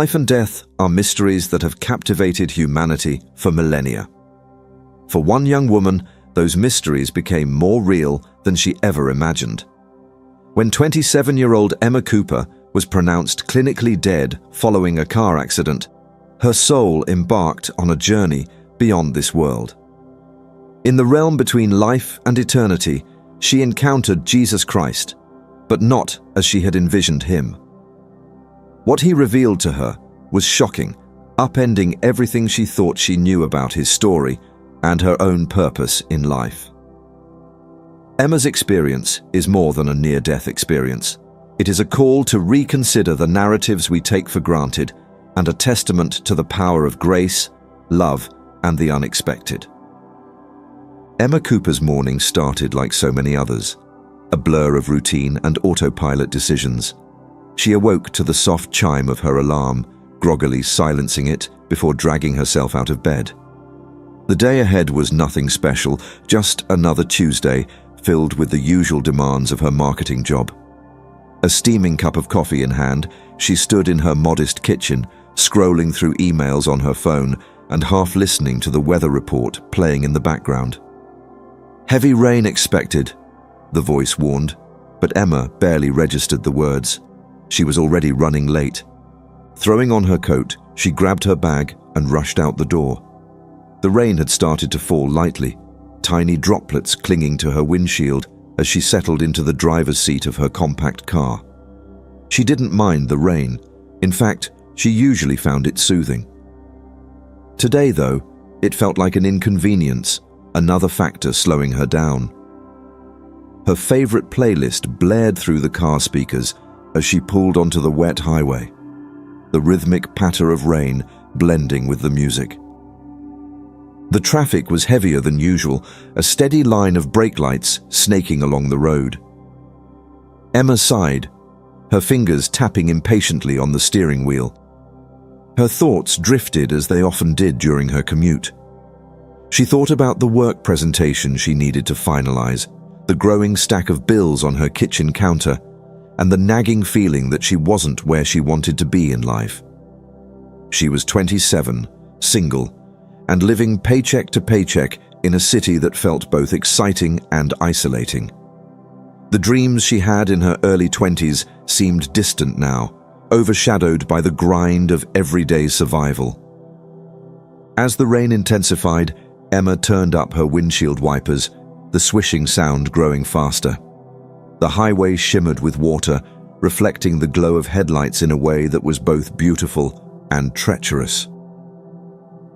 Life and death are mysteries that have captivated humanity for millennia. For one young woman, those mysteries became more real than she ever imagined. When 27-year-old Emma Cooper was pronounced clinically dead following a car accident, her soul embarked on a journey beyond this world. In the realm between life and eternity, she encountered Jesus Christ, but not as she had envisioned him. What he revealed to her was shocking, upending everything she thought she knew about his story and her own purpose in life. Emma's experience is more than a near-death experience. It is a call to reconsider the narratives we take for granted and a testament to the power of grace, love, and the unexpected. Emma Cooper's morning started like so many others, a blur of routine and autopilot decisions. She awoke to the soft chime of her alarm, groggily silencing it before dragging herself out of bed. The day ahead was nothing special, just another Tuesday filled with the usual demands of her marketing job. A steaming cup of coffee in hand, she stood in her modest kitchen, scrolling through emails on her phone and half listening to the weather report playing in the background. "Heavy rain expected," the voice warned, but Emma barely registered the words. She was already running late. Throwing on her coat, she grabbed her bag and rushed out the door. The rain had started to fall lightly, tiny droplets clinging to her windshield as she settled into the driver's seat of her compact car. She didn't mind the rain. In fact, she usually found it soothing. Today, though, it felt like an inconvenience, another factor slowing her down. Her favorite playlist blared through the car speakers as she pulled onto the wet highway, the rhythmic patter of rain blending with the music. The traffic was heavier than usual, a steady line of brake lights snaking along the road. Emma sighed, her fingers tapping impatiently on the steering wheel. Her thoughts drifted as they often did during her commute. She thought about the work presentation she needed to finalize, the growing stack of bills on her kitchen counter, and the nagging feeling that she wasn't where she wanted to be in life. She was 27, single, and living paycheck to paycheck in a city that felt both exciting and isolating. The dreams she had in her early 20s seemed distant now, overshadowed by the grind of everyday survival. As the rain intensified, Emma turned up her windshield wipers, the swishing sound growing faster. The highway shimmered with water, reflecting the glow of headlights in a way that was both beautiful and treacherous.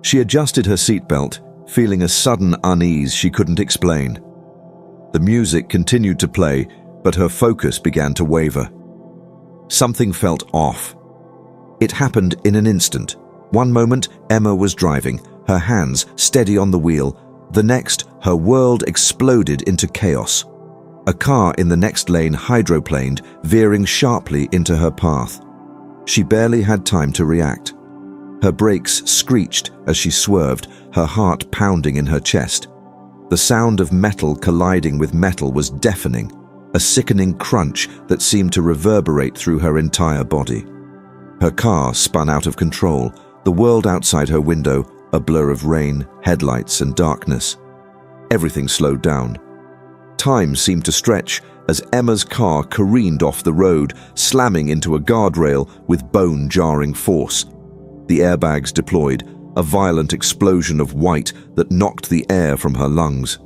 She adjusted her seatbelt, feeling a sudden unease she couldn't explain. The music continued to play, but her focus began to waver. Something felt off. It happened in an instant. One moment, Emma was driving, her hands steady on the wheel. The next, her world exploded into chaos. A car in the next lane hydroplaned, veering sharply into her path. She barely had time to react. Her brakes screeched as she swerved, her heart pounding in her chest. The sound of metal colliding with metal was deafening, a sickening crunch that seemed to reverberate through her entire body. Her car spun out of control, the world outside her window a blur of rain, headlights, and darkness. Everything slowed down. Time seemed to stretch as Emma's car careened off the road, slamming into a guardrail with bone-jarring force. The airbags deployed, a violent explosion of white that knocked the air from her lungs.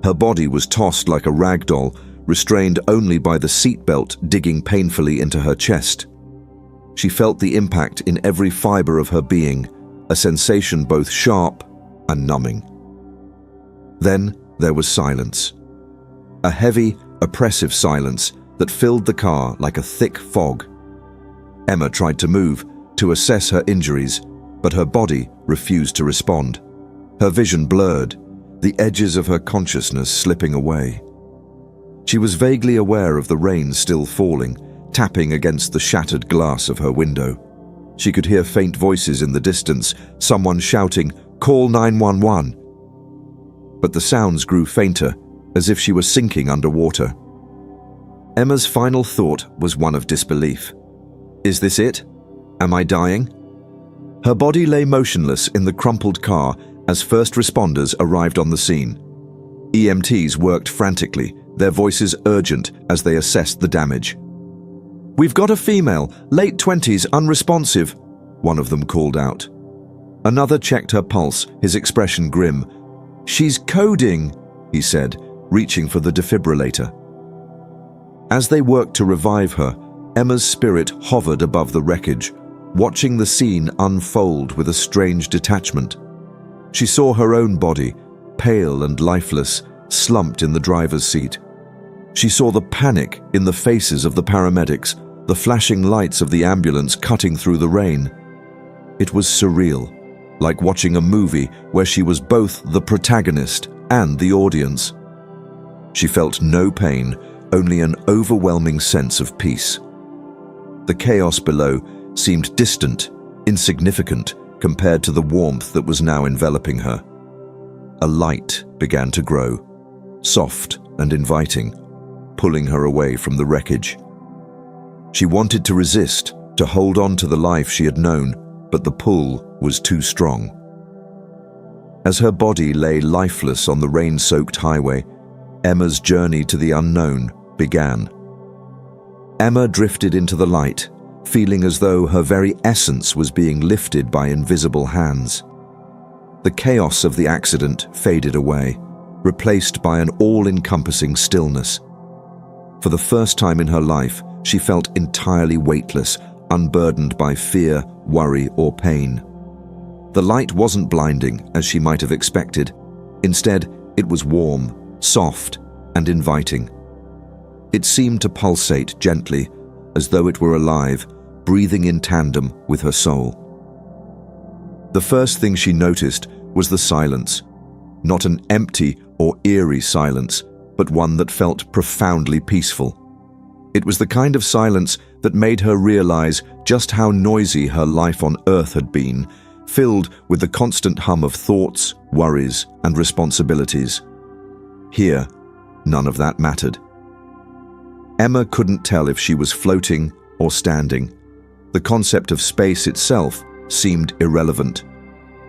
Her body was tossed like a rag doll, restrained only by the seatbelt digging painfully into her chest. She felt the impact in every fiber of her being, a sensation both sharp and numbing. Then there was silence. A heavy, oppressive silence that filled the car like a thick fog. Emma tried to move, to assess her injuries, but her body refused to respond. Her vision blurred, the edges of her consciousness slipping away. She was vaguely aware of the rain still falling, tapping against the shattered glass of her window. She could hear faint voices in the distance, someone shouting, "Call 911." But the sounds grew fainter, as if she was sinking underwater. Emma's final thought was one of disbelief. Is this it? Am I dying? Her body lay motionless in the crumpled car as first responders arrived on the scene. EMTs worked frantically, their voices urgent as they assessed the damage. "We've got a female, late 20s, unresponsive," one of them called out. Another checked her pulse, his expression grim. "She's coding," he said, reaching for the defibrillator. As they worked to revive her, Emma's spirit hovered above the wreckage, watching the scene unfold with a strange detachment. She saw her own body, pale and lifeless, slumped in the driver's seat. She saw the panic in the faces of the paramedics, the flashing lights of the ambulance cutting through the rain. It was surreal, like watching a movie where she was both the protagonist and the audience. She felt no pain, only an overwhelming sense of peace. The chaos below seemed distant, insignificant, compared to the warmth that was now enveloping her. A light began to grow, soft and inviting, pulling her away from the wreckage. She wanted to resist, to hold on to the life she had known, but the pull was too strong. As her body lay lifeless on the rain-soaked highway, Emma's journey to the unknown began. Emma drifted into the light, feeling as though her very essence was being lifted by invisible hands. The chaos of the accident faded away, replaced by an all-encompassing stillness. For the first time in her life, she felt entirely weightless, unburdened by fear, worry, or pain. The light wasn't blinding, as she might have expected. Instead, it was warm, soft, and inviting. It seemed to pulsate gently, as though it were alive, breathing in tandem with her soul. The first thing she noticed was the silence. Not an empty or eerie silence, but one that felt profoundly peaceful. It was the kind of silence that made her realize just how noisy her life on Earth had been, filled with the constant hum of thoughts, worries, and responsibilities. Here, none of that mattered. Emma couldn't tell if she was floating or standing. The concept of space itself seemed irrelevant.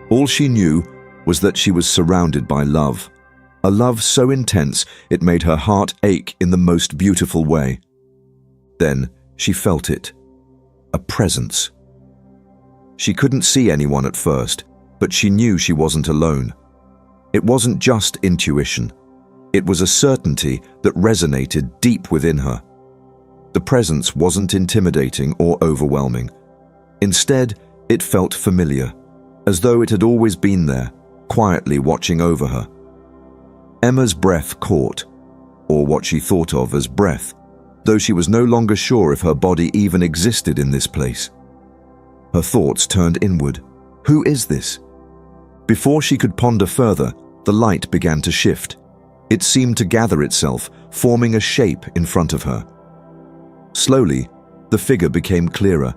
All she knew was that she was surrounded by love, a love so intense it made her heart ache in the most beautiful way. Then she felt it, a presence. She couldn't see anyone at first, but she knew she wasn't alone. It wasn't just intuition. It was a certainty that resonated deep within her. The presence wasn't intimidating or overwhelming. Instead, it felt familiar, as though it had always been there, quietly watching over her. Emma's breath caught, or what she thought of as breath, though she was no longer sure if her body even existed in this place. Her thoughts turned inward. Who is this? Before she could ponder further, the light began to shift. It seemed to gather itself, forming a shape in front of her. Slowly, the figure became clearer,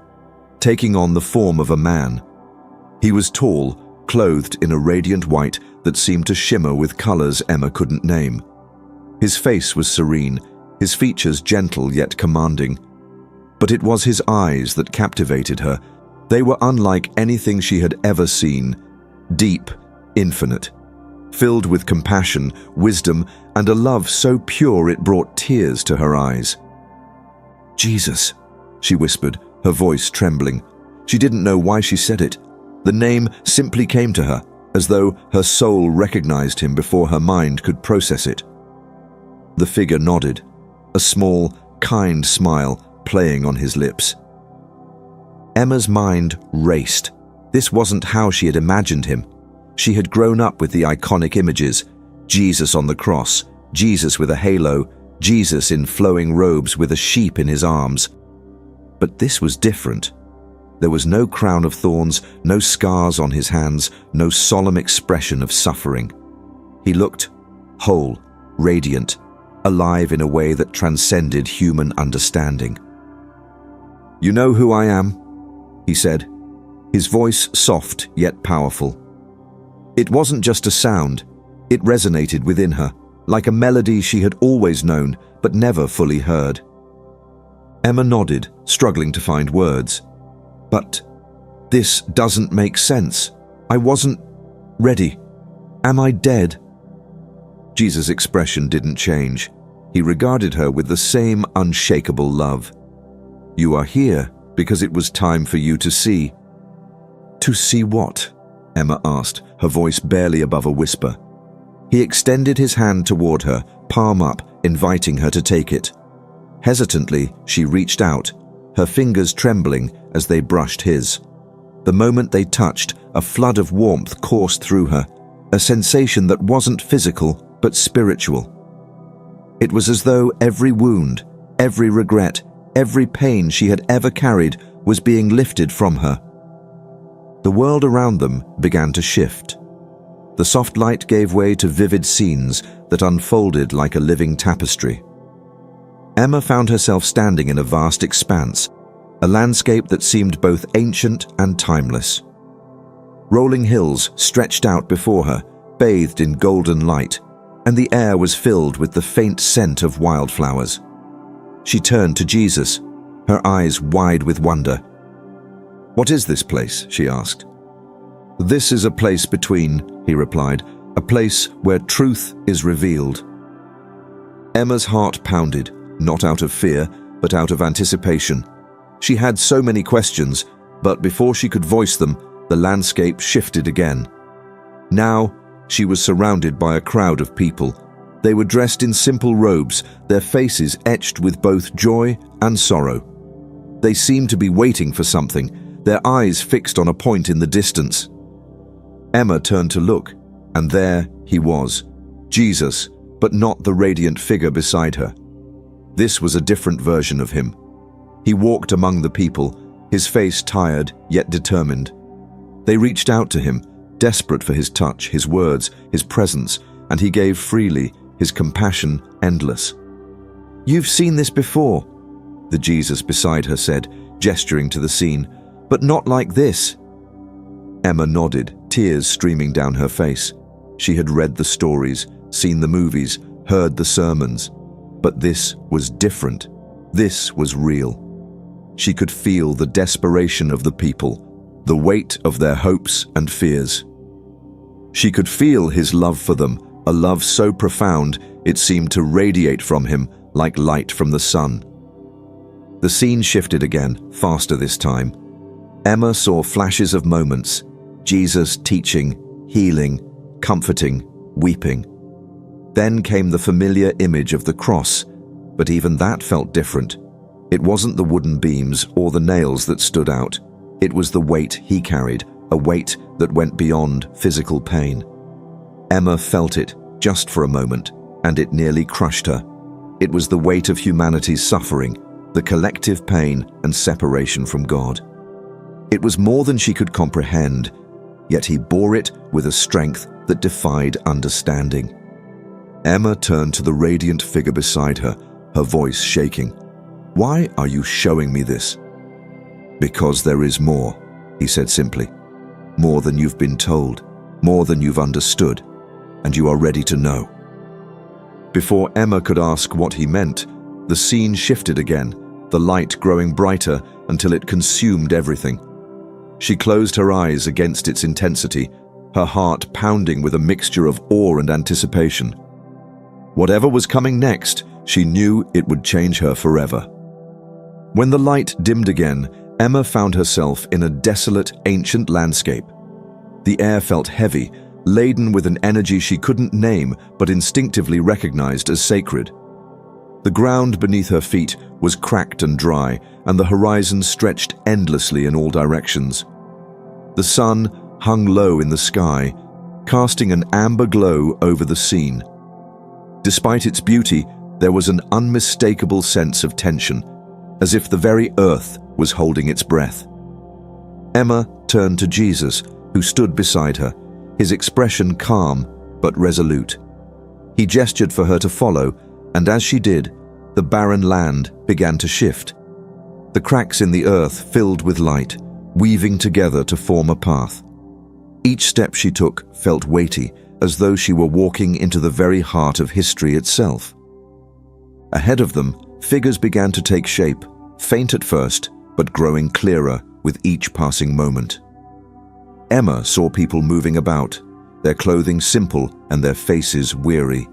taking on the form of a man. He was tall, clothed in a radiant white that seemed to shimmer with colors Emma couldn't name. His face was serene, his features gentle yet commanding. But it was his eyes that captivated her. They were unlike anything she had ever seen, deep, infinite, filled with compassion, wisdom, and a love so pure it brought tears to her eyes. "Jesus," she whispered, her voice trembling. She didn't know why she said it. The name simply came to her, as though her soul recognized him before her mind could process it. The figure nodded, a small, kind smile playing on his lips. Emma's mind raced. This wasn't how she had imagined him. She had grown up with the iconic images: Jesus on the cross, Jesus with a halo, Jesus in flowing robes with a sheep in his arms. But this was different. There was no crown of thorns, no scars on his hands, no solemn expression of suffering. He looked whole, radiant, alive in a way that transcended human understanding. "You know who I am?" he said, his voice soft yet powerful. It wasn't just a sound, it resonated within her, like a melody she had always known but never fully heard. Emma nodded, struggling to find words. "But This doesn't make sense. I wasn't ready. Am I dead? Jesus' expression didn't change. He regarded her with the same unshakable love. You are here because it was time for you to see. To see what? Emma asked, her voice barely above a whisper. He extended his hand toward her, palm up, inviting her to take it. Hesitantly, she reached out, her fingers trembling as they brushed his. The moment they touched, a flood of warmth coursed through her, a sensation that wasn't physical but spiritual. It was as though every wound, every regret, every pain she had ever carried was being lifted from her. The world around them began to shift. The soft light gave way to vivid scenes that unfolded like a living tapestry. Emma found herself standing in a vast expanse, a landscape that seemed both ancient and timeless. Rolling hills stretched out before her, bathed in golden light, and the air was filled with the faint scent of wildflowers. She turned to Jesus, her eyes wide with wonder. "What is this place?" she asked. "This is a place between," he replied, "a place where truth is revealed." Emma's heart pounded, not out of fear, but out of anticipation. She had so many questions, but before she could voice them, the landscape shifted again. Now, she was surrounded by a crowd of people. They were dressed in simple robes, their faces etched with both joy and sorrow. They seemed to be waiting for something, their eyes fixed on a point in the distance. Emma turned to look, and there he was, Jesus, but not the radiant figure beside her. This was a different version of him. He walked among the people, his face tired yet determined. They reached out to him, desperate for his touch, his words, his presence, and he gave freely, his compassion endless. "You've seen this before," the Jesus beside her said, gesturing to the scene, "but not like this." Emma nodded, tears streaming down her face. She had read the stories, seen the movies, heard the sermons. But this was different. This was real. She could feel the desperation of the people, the weight of their hopes and fears. She could feel his love for them, a love so profound it seemed to radiate from him like light from the sun. The scene shifted again, faster this time. Emma saw flashes of moments, Jesus teaching, healing, comforting, weeping. Then came the familiar image of the cross, but even that felt different. It wasn't the wooden beams or the nails that stood out. It was the weight he carried, a weight that went beyond physical pain. Emma felt it, just for a moment, and it nearly crushed her. It was the weight of humanity's suffering, the collective pain and separation from God. It was more than she could comprehend, yet he bore it with a strength that defied understanding. Emma turned to the radiant figure beside her, her voice shaking. "Why are you showing me this?" "Because there is more," he said simply. "More than you've been told, more than you've understood, and you are ready to know." Before Emma could ask what he meant, the scene shifted again, the light growing brighter until it consumed everything. She closed her eyes against its intensity, her heart pounding with a mixture of awe and anticipation. Whatever was coming next, she knew it would change her forever. When the light dimmed again, Emma found herself in a desolate, ancient landscape. The air felt heavy, laden with an energy she couldn't name but instinctively recognized as sacred. The ground beneath her feet was cracked and dry, and the horizon stretched endlessly in all directions. The sun hung low in the sky, casting an amber glow over the scene. Despite its beauty, there was an unmistakable sense of tension, as if the very earth was holding its breath. Emma turned to Jesus, who stood beside her, his expression calm but resolute. He gestured for her to follow, and as she did, the barren land began to shift. The cracks in the earth filled with light, weaving together to form a path. Each step she took felt weighty, as though she were walking into the very heart of history itself. Ahead of them, figures began to take shape, faint at first, but growing clearer with each passing moment. Emma saw people moving about, their clothing simple and their faces weary.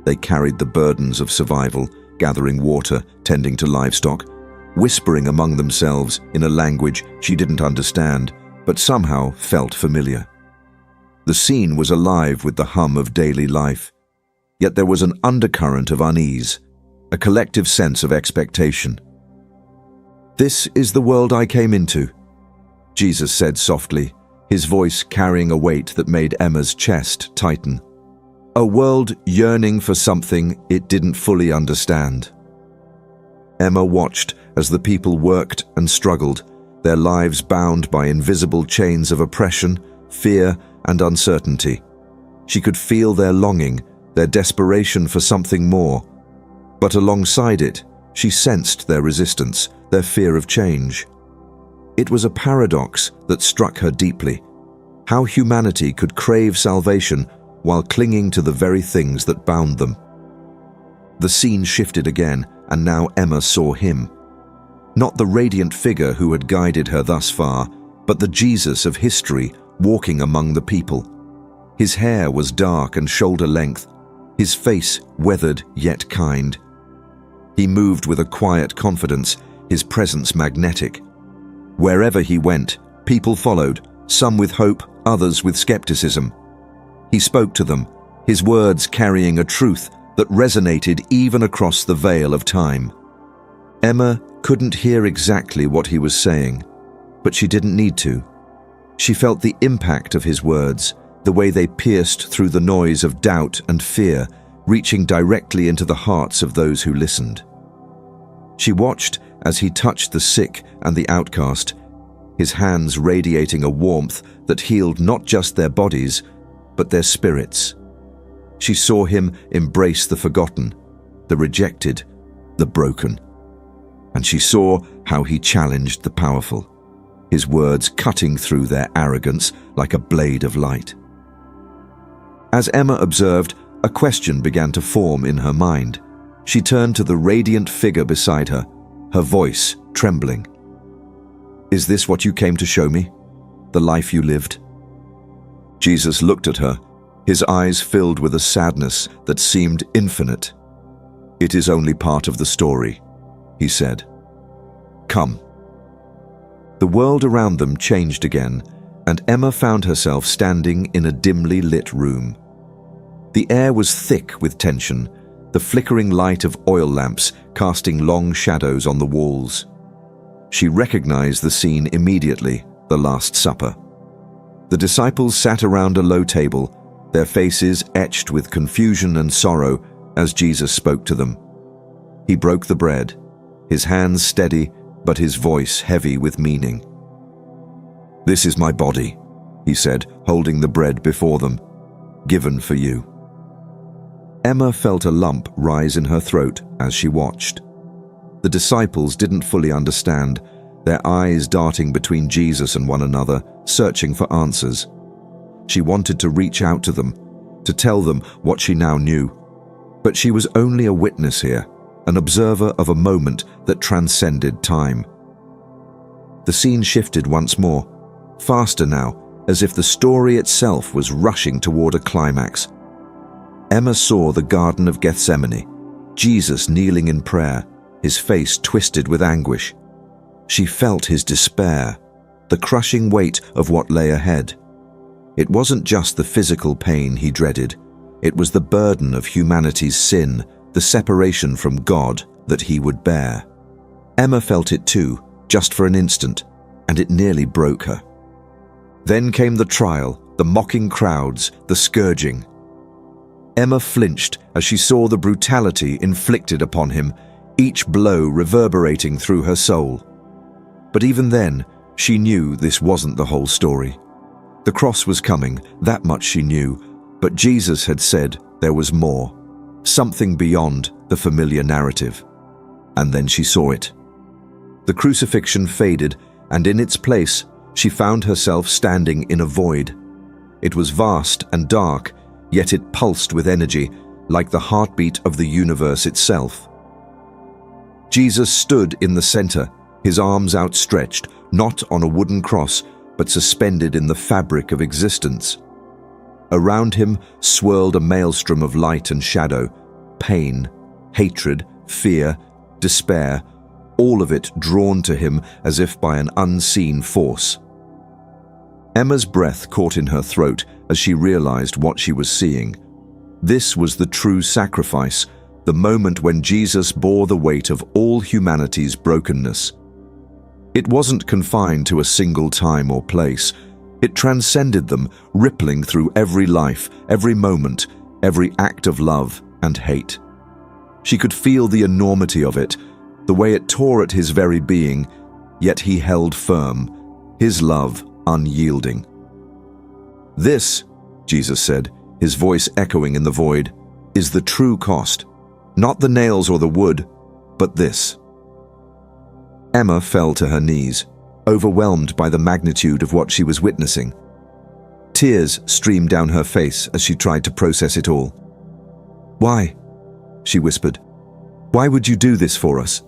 They carried the burdens of survival, gathering water, tending to livestock, whispering among themselves in a language she didn't understand, but somehow felt familiar. The scene was alive with the hum of daily life, yet there was an undercurrent of unease, a collective sense of expectation. "This is the world I came into," Jesus said softly, his voice carrying a weight that made Emma's chest tighten. A world yearning for something it didn't fully understand. Emma watched as the people worked and struggled, their lives bound by invisible chains of oppression, fear, and uncertainty. She could feel their longing, their desperation for something more. But alongside it, she sensed their resistance, their fear of change. It was a paradox that struck her deeply. How humanity could crave salvation while clinging to the very things that bound them. The scene shifted again, and now Emma saw him. Not the radiant figure who had guided her thus far, but the Jesus of history walking among the people. His hair was dark and shoulder-length, his face weathered yet kind. He moved with a quiet confidence, his presence magnetic. Wherever he went, people followed, some with hope, others with skepticism. He spoke to them, his words carrying a truth that resonated even across the veil of time. Emma couldn't hear exactly what he was saying, but she didn't need to. She felt the impact of his words, the way they pierced through the noise of doubt and fear, reaching directly into the hearts of those who listened. She watched as he touched the sick and the outcast, his hands radiating a warmth that healed not just their bodies, but their spirits. She saw him embrace the forgotten, the rejected, the broken. And she saw how he challenged the powerful, his words cutting through their arrogance like a blade of light. As Emma observed, a question began to form in her mind. She turned to the radiant figure beside her, her voice trembling. "Is this what you came to show me? The life you lived?" Jesus looked at her, his eyes filled with a sadness that seemed infinite. "It is only part of the story," he said. "Come." The world around them changed again, and Emma found herself standing in a dimly lit room. The air was thick with tension, the flickering light of oil lamps casting long shadows on the walls. She recognized the scene immediately, the Last Supper. The disciples sat around a low table, their faces etched with confusion and sorrow as Jesus spoke to them. He broke the bread, his hands steady, but his voice heavy with meaning. "This is my body," he said, holding the bread before them, "given for you." Emma felt a lump rise in her throat as she watched. The disciples didn't fully understand, their eyes darting between Jesus and one another, searching for answers. She wanted to reach out to them, to tell them what she now knew. But she was only a witness here, an observer of a moment that transcended time. The scene shifted once more, faster now, as if the story itself was rushing toward a climax. Emma saw the Garden of Gethsemane, Jesus kneeling in prayer, his face twisted with anguish. She felt his despair, the crushing weight of what lay ahead. It wasn't just the physical pain he dreaded, it was the burden of humanity's sin, the separation from God that he would bear. Emma felt it too, just for an instant, and it nearly broke her. Then came the trial, the mocking crowds, the scourging. Emma flinched as she saw the brutality inflicted upon him, each blow reverberating through her soul. But even then, she knew this wasn't the whole story. The cross was coming, that much she knew, but Jesus had said there was more, something beyond the familiar narrative. And then she saw it. The crucifixion faded, and in its place, she found herself standing in a void. It was vast and dark, yet it pulsed with energy, like the heartbeat of the universe itself. Jesus stood in the center, his arms outstretched, not on a wooden cross, but suspended in the fabric of existence. Around him swirled a maelstrom of light and shadow, pain, hatred, fear, despair, all of it drawn to him as if by an unseen force. Emma's breath caught in her throat as she realized what she was seeing. This was the true sacrifice, the moment when Jesus bore the weight of all humanity's brokenness. It wasn't confined to a single time or place. It transcended them, rippling through every life, every moment, every act of love and hate. She could feel the enormity of it, the way it tore at his very being, yet he held firm, his love unyielding. "This," Jesus said, his voice echoing in the void, "is the true cost. Not the nails or the wood, but this." Emma fell to her knees, overwhelmed by the magnitude of what she was witnessing. Tears streamed down her face as she tried to process it all. "Why?" she whispered. "Why would you do this for us?"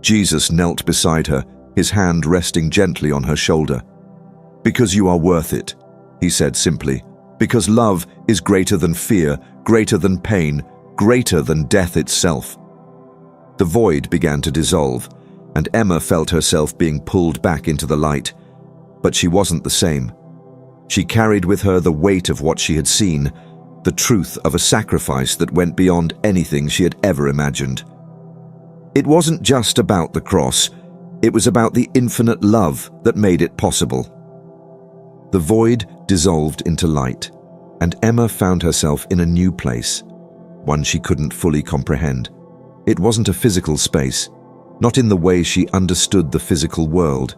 Jesus knelt beside her, his hand resting gently on her shoulder. "Because you are worth it," he said simply. "Because love is greater than fear, greater than pain, greater than death itself." The void began to dissolve, and Emma felt herself being pulled back into the light. But she wasn't the same. She carried with her the weight of what she had seen, the truth of a sacrifice that went beyond anything she had ever imagined. It wasn't just about the cross, it was about the infinite love that made it possible. The void dissolved into light, and Emma found herself in a new place, one she couldn't fully comprehend. It wasn't a physical space, not in the way she understood the physical world.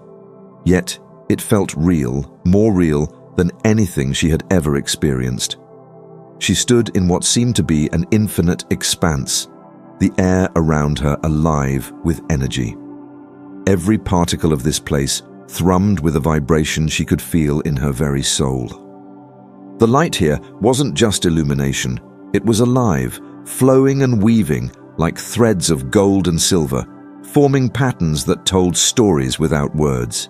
Yet it felt real, more real than anything she had ever experienced. She stood in what seemed to be an infinite expanse, the air around her alive with energy. Every particle of this place thrummed with a vibration she could feel in her very soul. The light here wasn't just illumination, it was alive, flowing and weaving like threads of gold and silver, forming patterns that told stories without words.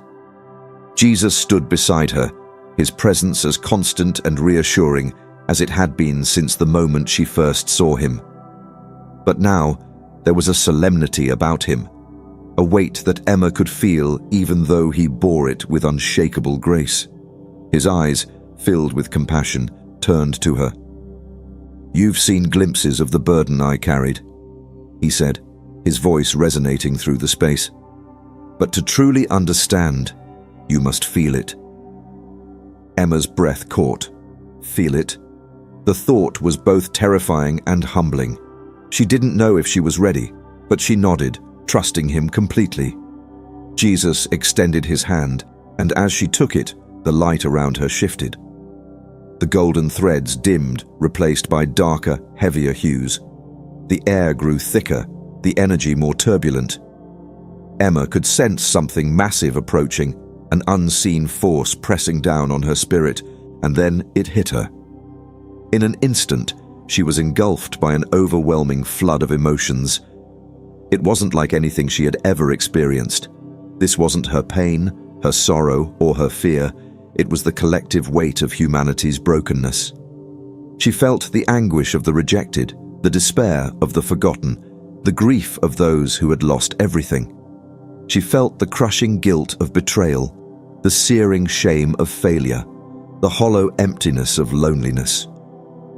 Jesus stood beside her, his presence as constant and reassuring as it had been since the moment she first saw him. But now, there was a solemnity about him, a weight that Emma could feel even though he bore it with unshakable grace. His eyes, filled with compassion, turned to her. "You've seen glimpses of the burden I carried," he said, his voice resonating through the space. "But to truly understand, you must feel it." Emma's breath caught. Feel it? The thought was both terrifying and humbling. She didn't know if she was ready, but she nodded, trusting him completely. Jesus extended his hand, and as she took it, the light around her shifted. The golden threads dimmed, replaced by darker, heavier hues. The air grew thicker, the energy more turbulent. Emma could sense something massive approaching, an unseen force pressing down on her spirit, and then it hit her. In an instant, she was engulfed by an overwhelming flood of emotions. It wasn't like anything she had ever experienced. This wasn't her pain, her sorrow, or her fear. It was the collective weight of humanity's brokenness. She felt the anguish of the rejected, the despair of the forgotten, the grief of those who had lost everything. She felt the crushing guilt of betrayal, the searing shame of failure, the hollow emptiness of loneliness.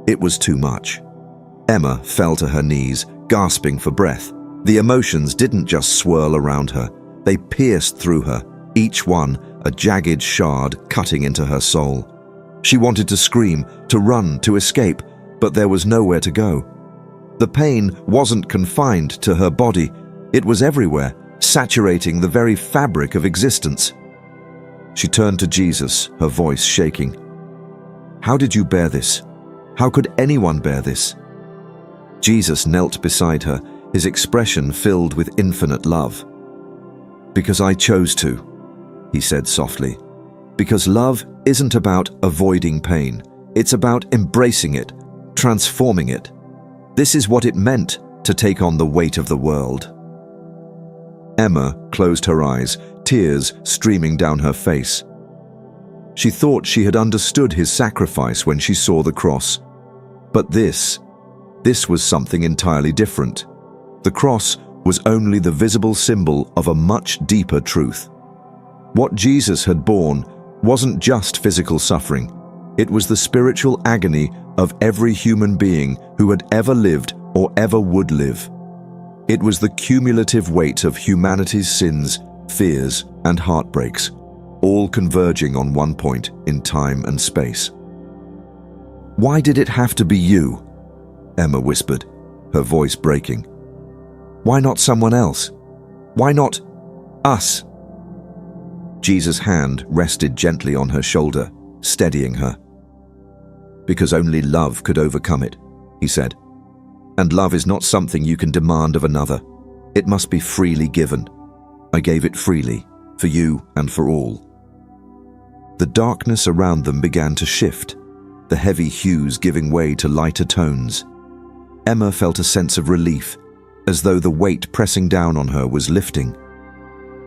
It was too much. Emma fell to her knees, gasping for breath. The emotions didn't just swirl around her, they pierced through her, each one a jagged shard cutting into her soul. She wanted to scream, to run, to escape, but there was nowhere to go. The pain wasn't confined to her body, it was everywhere, saturating the very fabric of existence. She turned to Jesus, her voice shaking. "How did you bear this? How could anyone bear this?" Jesus knelt beside her, his expression filled with infinite love. "Because I chose to," he said softly. "Because love isn't about avoiding pain. It's about embracing it, transforming it. This is what it meant to take on the weight of the world." Emma closed her eyes, tears streaming down her face. She thought she had understood his sacrifice when she saw the cross. But this was something entirely different. The cross was only the visible symbol of a much deeper truth. What Jesus had borne wasn't just physical suffering. It was the spiritual agony of every human being who had ever lived or ever would live. It was the cumulative weight of humanity's sins, fears, and heartbreaks, all converging on one point in time and space. "Why did it have to be you?" Emma whispered, her voice breaking. "Why not someone else? Why not us?" Jesus' hand rested gently on her shoulder, steadying her. "Because only love could overcome it," he said. "And love is not something you can demand of another. It must be freely given. I gave it freely, for you and for all." The darkness around them began to shift, the heavy hues giving way to lighter tones. Emma felt a sense of relief, as though the weight pressing down on her was lifting.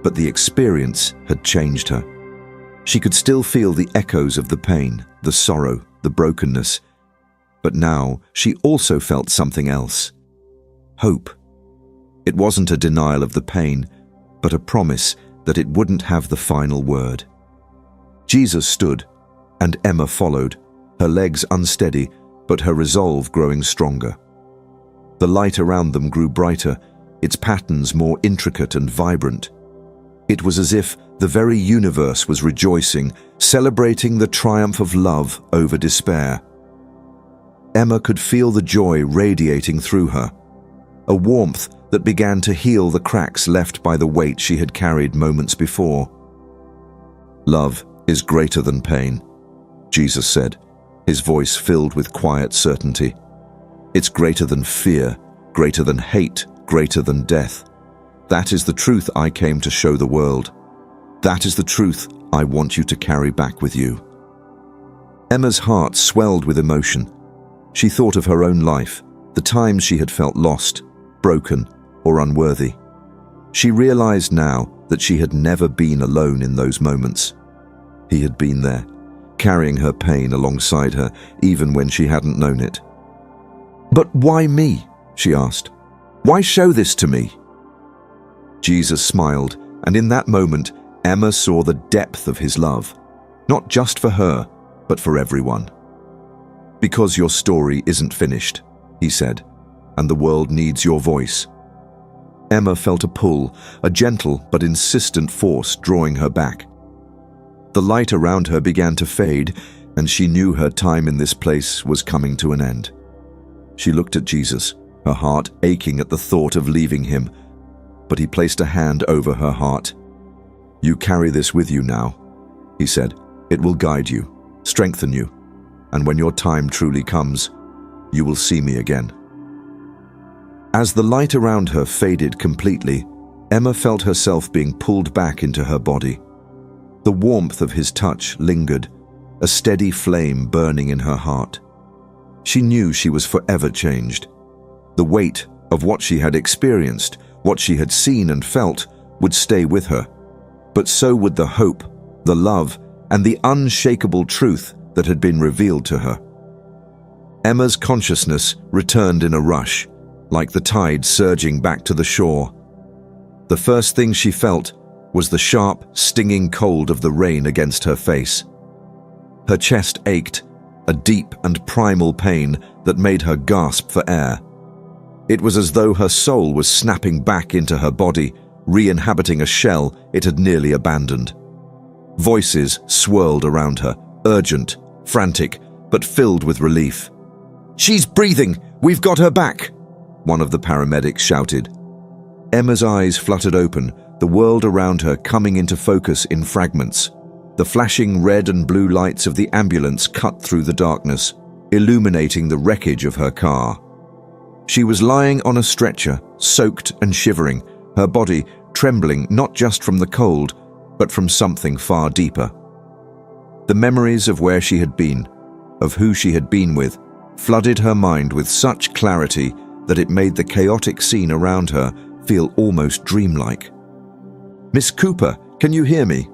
But the experience had changed her. She could still feel the echoes of the pain, the sorrow, the brokenness. But now she also felt something else. Hope. It wasn't a denial of the pain, but a promise that it wouldn't have the final word. Jesus stood, and Emma followed, her legs unsteady, but her resolve growing stronger. The light around them grew brighter, its patterns more intricate and vibrant. It was as if the very universe was rejoicing, celebrating the triumph of love over despair. Emma could feel the joy radiating through her, a warmth that began to heal the cracks left by the weight she had carried moments before. "Love is greater than pain," Jesus said, his voice filled with quiet certainty. "It's greater than fear, greater than hate, greater than death. That is the truth I came to show the world. That is the truth I want you to carry back with you." Emma's heart swelled with emotion. She thought of her own life, the times she had felt lost, broken, or unworthy. She realized now that she had never been alone in those moments. He had been there, carrying her pain alongside her, even when she hadn't known it. "But why me?" she asked. "Why show this to me?" Jesus smiled, and in that moment, Emma saw the depth of his love, not just for her, but for everyone. "Because your story isn't finished," he said, "and the world needs your voice." Emma felt a pull, a gentle but insistent force drawing her back. The light around her began to fade, and she knew her time in this place was coming to an end. She looked at Jesus, her heart aching at the thought of leaving him, but he placed a hand over her heart. "You carry this with you now," he said. "It will guide you, strengthen you, and when your time truly comes, you will see me again." As the light around her faded completely, Emma felt herself being pulled back into her body. The warmth of his touch lingered, a steady flame burning in her heart. She knew she was forever changed. The weight of what she had experienced, what she had seen and felt, would stay with her. But so would the hope, the love, and the unshakable truth that had been revealed to her. Emma's consciousness returned in a rush, like the tide surging back to the shore. The first thing she felt was the sharp, stinging cold of the rain against her face. Her chest ached, a deep and primal pain that made her gasp for air. It was as though her soul was snapping back into her body, re-inhabiting a shell it had nearly abandoned. Voices swirled around her, urgent, frantic, but filled with relief. "She's breathing! We've got her back!" one of the paramedics shouted. Emma's eyes fluttered open, the world around her coming into focus in fragments. The flashing red and blue lights of the ambulance cut through the darkness, illuminating the wreckage of her car. She was lying on a stretcher, soaked and shivering, her body trembling not just from the cold, but from something far deeper. The memories of where she had been, of who she had been with, flooded her mind with such clarity that it made the chaotic scene around her feel almost dreamlike. "Miss Cooper, "Can you hear me?"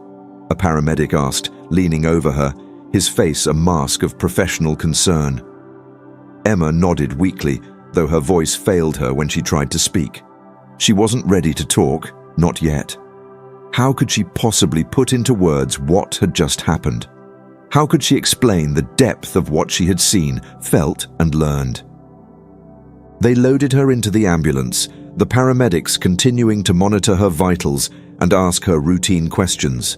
a paramedic asked, leaning over her, his face a mask of professional concern. Emma nodded weakly, though her voice failed her when she tried to speak. She wasn't ready to talk, not yet. How could she possibly put into words what had just happened? How could she explain the depth of what she had seen, felt, and learned? They loaded her into the ambulance, the paramedics continuing to monitor her vitals and ask her routine questions.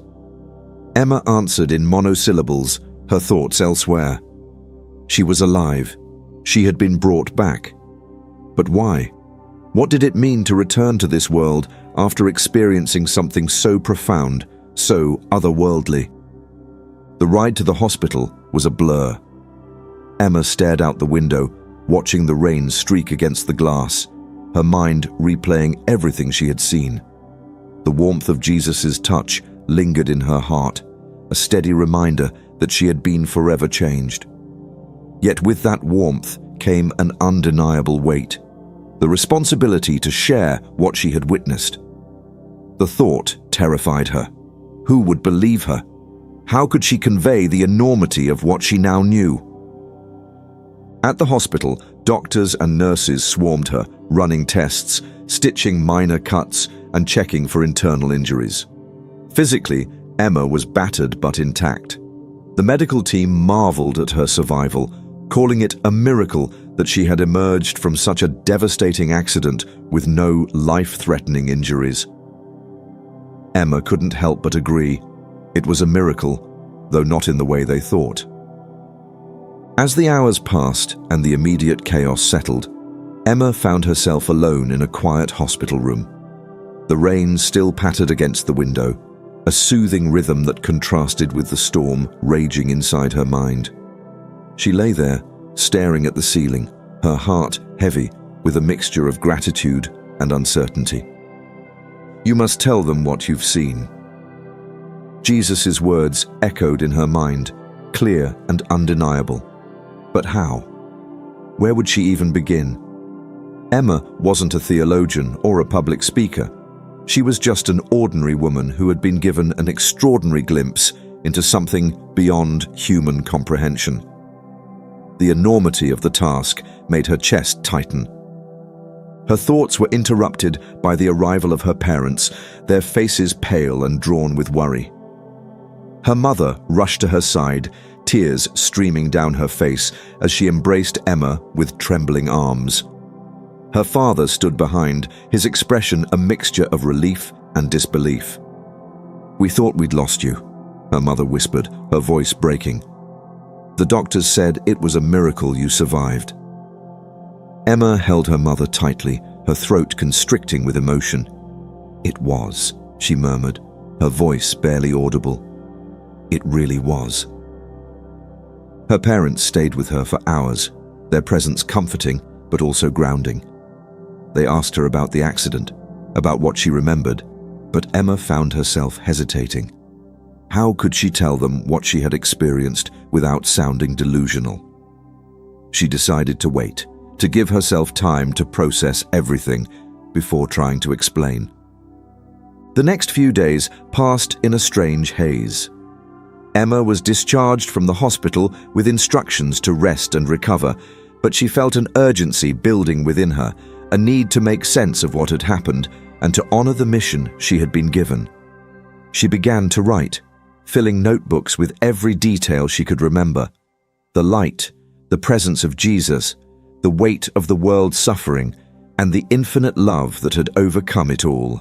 Emma answered in monosyllables, her thoughts elsewhere. She was alive. She had been brought back. But why? What did it mean to return to this world after experiencing something so profound, so otherworldly? The ride to the hospital was a blur. Emma stared out the window, watching the rain streak against the glass, her mind replaying everything she had seen. The warmth of Jesus' touch lingered in her heart, a steady reminder that she had been forever changed. Yet with that warmth came an undeniable weight, the responsibility to share what she had witnessed. The thought terrified her. Who would believe her? How could she convey the enormity of what she now knew? At the hospital, doctors and nurses swarmed her, running tests, stitching minor cuts, and checking for internal injuries. Physically, Emma was battered but intact. The medical team marveled at her survival, calling it a miracle that she had emerged from such a devastating accident with no life-threatening injuries. Emma couldn't help but agree. It was a miracle, though not in the way they thought. As the hours passed and the immediate chaos settled, Emma found herself alone in a quiet hospital room. The rain still pattered against the window, a soothing rhythm that contrasted with the storm raging inside her mind. She lay there, staring at the ceiling, her heart heavy with a mixture of gratitude and uncertainty. "You must tell them what you've seen." Jesus' words echoed in her mind, clear and undeniable. But how? Where would she even begin? Emma wasn't a theologian or a public speaker. She was just an ordinary woman who had been given an extraordinary glimpse into something beyond human comprehension. The enormity of the task made her chest tighten. Her thoughts were interrupted by the arrival of her parents, their faces pale and drawn with worry. Her mother rushed to her side, tears streaming down her face as she embraced Emma with trembling arms. Her father stood behind, his expression a mixture of relief and disbelief. "We thought we'd lost you," her mother whispered, her voice breaking. "The doctors said it was a miracle you survived." Emma held her mother tightly, her throat constricting with emotion. "It was," she murmured, her voice barely audible. "It really was." Her parents stayed with her for hours, their presence comforting but also grounding. They asked her about the accident, about what she remembered, but Emma found herself hesitating. How could she tell them what she had experienced without sounding delusional? She decided to wait, to give herself time to process everything before trying to explain. The next few days passed in a strange haze. Emma was discharged from the hospital with instructions to rest and recover, but she felt an urgency building within her, a need to make sense of what had happened and to honor the mission she had been given. She began to write, filling notebooks with every detail she could remember. The light, the presence of Jesus, the weight of the world's suffering, and the infinite love that had overcome it all.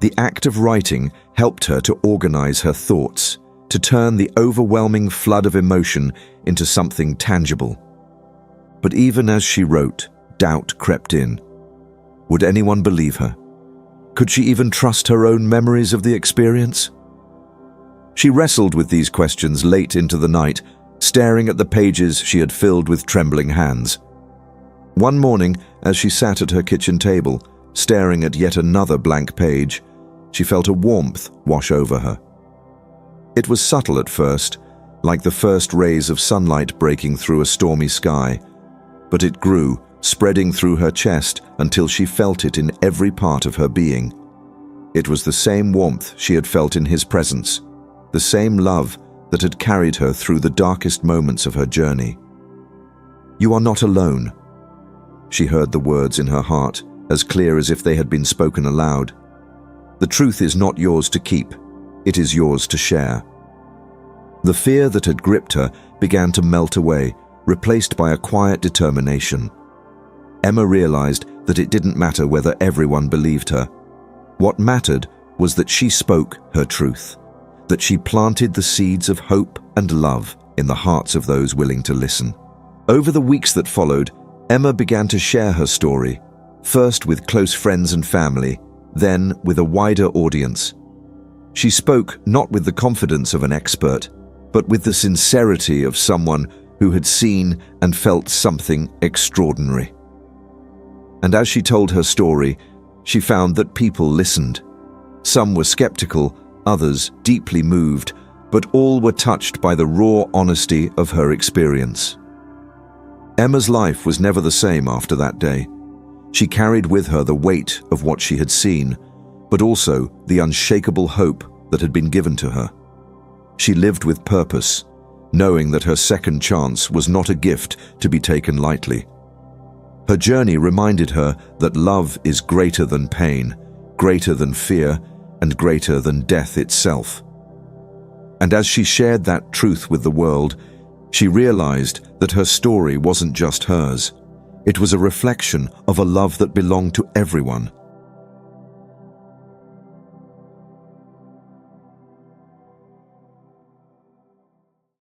The act of writing helped her to organize her thoughts, to turn the overwhelming flood of emotion into something tangible. But even as she wrote, doubt crept in. Would anyone believe her? Could she even trust her own memories of the experience? She wrestled with these questions late into the night, staring at the pages she had filled with trembling hands. One morning, as she sat at her kitchen table, staring at yet another blank page, she felt a warmth wash over her. It was subtle at first, like the first rays of sunlight breaking through a stormy sky, but it grew, spreading through her chest until she felt it in every part of her being. It was the same warmth she had felt in his presence, the same love that had carried her through the darkest moments of her journey. "You are not alone." She heard the words in her heart, as clear as if they had been spoken aloud. "The truth is not yours to keep, it is yours to share." The fear that had gripped her began to melt away, replaced by a quiet determination. Emma realized that it didn't matter whether everyone believed her. What mattered was that she spoke her truth, that she planted the seeds of hope and love in the hearts of those willing to listen. Over the weeks that followed, Emma began to share her story, first with close friends and family, then with a wider audience. She spoke not with the confidence of an expert, but with the sincerity of someone who had seen and felt something extraordinary. And as she told her story, she found that people listened. Some were skeptical, others deeply moved, but all were touched by the raw honesty of her experience. Emma's life was never the same after that day. She carried with her the weight of what she had seen, but also the unshakable hope that had been given to her. She lived with purpose, knowing that her second chance was not a gift to be taken lightly. Her journey reminded her that love is greater than pain, greater than fear, and greater than death itself. And as she shared that truth with the world, she realized that her story wasn't just hers. It was a reflection of a love that belonged to everyone,